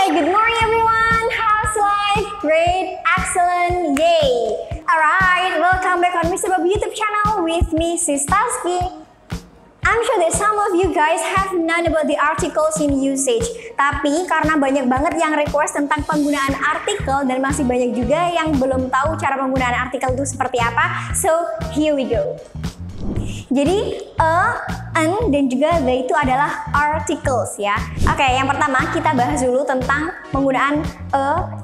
Okay, good morning everyone. How's life? Great, excellent, yay. Alright, welcome back on Mr. Bob YouTube channel with me, Sis Taski. I'm sure that some of you guys have known about the articles in usage. Tapi karena banyak banget yang request tentang penggunaan artikel dan masih banyak juga yang belum tahu cara penggunaan artikel itu seperti apa. So, here we go. Jadi, an, dan juga the itu adalah articles ya. Oke, yang pertama kita bahas dulu tentang penggunaan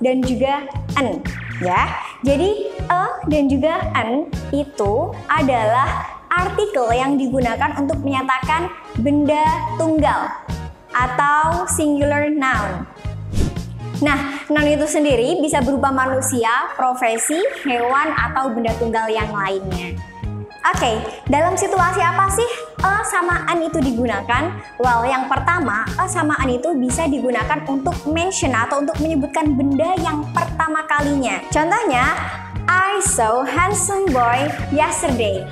dan juga an ya. Jadi, dan juga an itu adalah artikel yang digunakan untuk menyatakan benda tunggal atau singular noun. Nah, noun itu sendiri bisa berupa manusia, profesi, hewan, atau benda tunggal yang lainnya. Oke, dalam situasi apa sih sama an itu digunakan? Well, yang pertama, sama an itu bisa digunakan untuk mention atau untuk menyebutkan benda yang pertama kalinya. Contohnya, I saw handsome boy yesterday.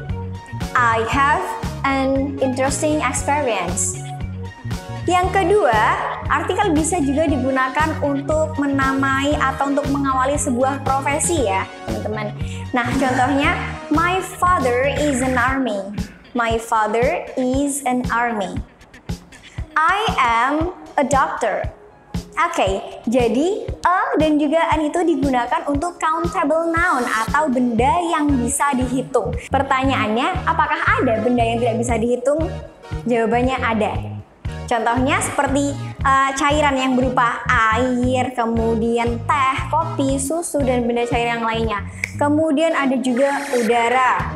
I have an interesting experience. Yang kedua, artikel bisa juga digunakan untuk menamai atau untuk mengawali sebuah profesi ya, teman-teman. Nah, contohnya, my father is an army. My father is an army. I am a doctor. Oke, jadi dan juga an itu digunakan untuk countable noun atau benda yang bisa dihitung. Pertanyaannya, apakah ada benda yang tidak bisa dihitung? Jawabannya ada. Contohnya seperti cairan yang berupa air, kemudian teh, kopi, susu, dan benda cair yang lainnya. Kemudian ada juga udara,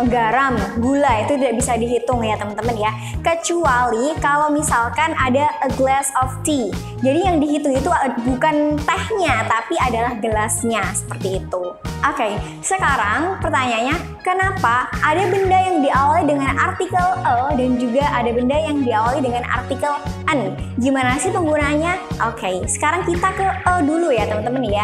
garam, gula, itu tidak bisa dihitung ya teman-teman ya. Kecuali kalau misalkan ada a glass of tea. Jadi yang dihitung itu bukan tehnya, tapi adalah gelasnya, seperti itu. Oke, sekarang pertanyaannya, kenapa ada benda yang diawali dengan artikel dan juga ada benda yang diawali dengan artikel an? Gimana sih penggunaannya? Oke, sekarang kita ke dulu ya teman-teman ya.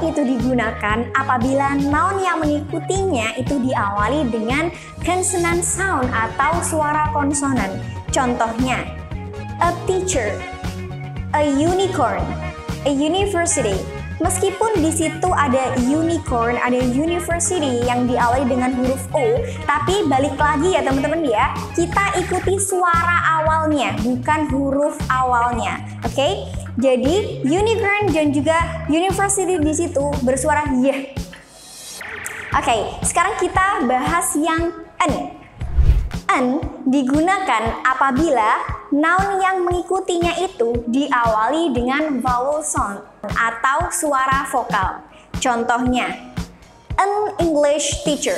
Itu digunakan apabila noun yang mengikutinya itu diawali dengan consonant sound atau suara konsonan. Contohnya, a teacher, a unicorn, a university. Meskipun di situ ada unicorn, ada university yang diawali dengan huruf O, tapi balik lagi ya teman-teman ya, kita ikuti suara awalnya, bukan huruf awalnya. Oke? Jadi unicorn dan juga university di situ bersuara y. Oke, sekarang kita bahas yang an. An digunakan apabila noun yang mengikutinya itu diawali dengan vowel sound atau suara vokal. Contohnya, an English teacher.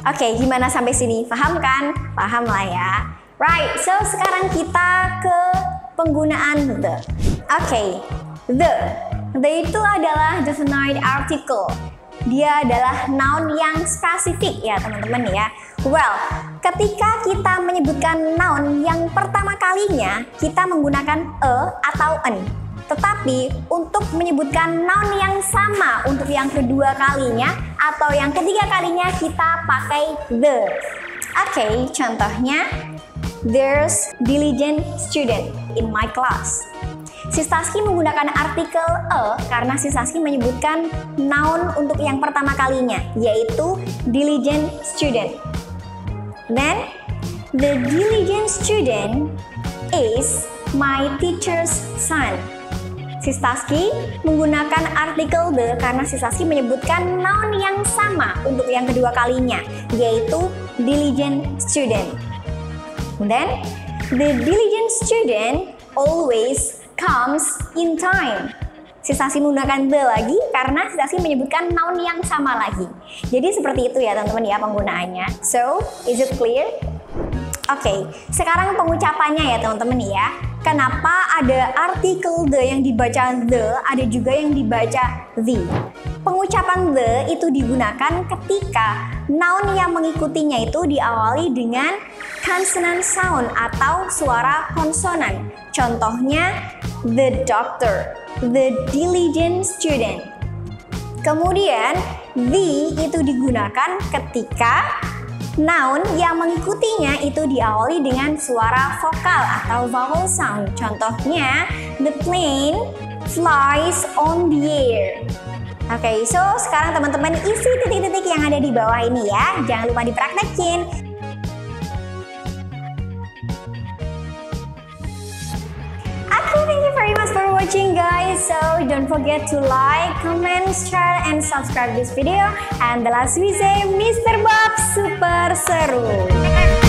Oke, gimana sampai sini? Paham kan? Paham lah ya. Right, so sekarang kita ke penggunaan the. Oke, the itu adalah definite article. Dia adalah noun yang spesifik ya teman-teman ya. Well, ketika kita menyebutkan noun yang pertama kalinya, kita menggunakan atau an. Tetapi untuk menyebutkan noun yang sama untuk yang kedua kalinya atau yang ketiga kalinya, kita pakai the. Oke, contohnya, there's diligent student in my class. Sis Taski menggunakan artikel karena Sis Taski menyebutkan noun untuk yang pertama kalinya, yaitu diligent student. Then, the diligent student is my teacher's son. Sis Taski menggunakan artikel the karena Sis Taski menyebutkan noun yang sama untuk yang kedua kalinya, yaitu diligent student. Then, the diligent student always comes in time. Sis Taski menggunakan the lagi karena Sis Taski menyebutkan noun yang sama lagi. Jadi seperti itu ya teman-teman ya penggunaannya. So, is it clear? Oke, sekarang pengucapannya ya teman-teman ya. Kenapa ada artikel the yang dibaca the, ada juga yang dibaca the. Pengucapan the itu digunakan ketika noun yang mengikutinya itu diawali dengan consonant sound atau suara konsonan. Contohnya, the doctor, the diligent student. Kemudian, the itu digunakan ketika Noun yang mengikutinya itu diawali dengan suara vokal atau vowel sound. Contohnya, the plane flies on the air. Oke, so sekarang teman-teman isi titik-titik yang ada di bawah ini ya. Jangan lupa dipraktekin. Thank you very much for watching, guys. So don't forget to like, comment, share, and subscribe this video. And the last we say, Mr. Bob super seru.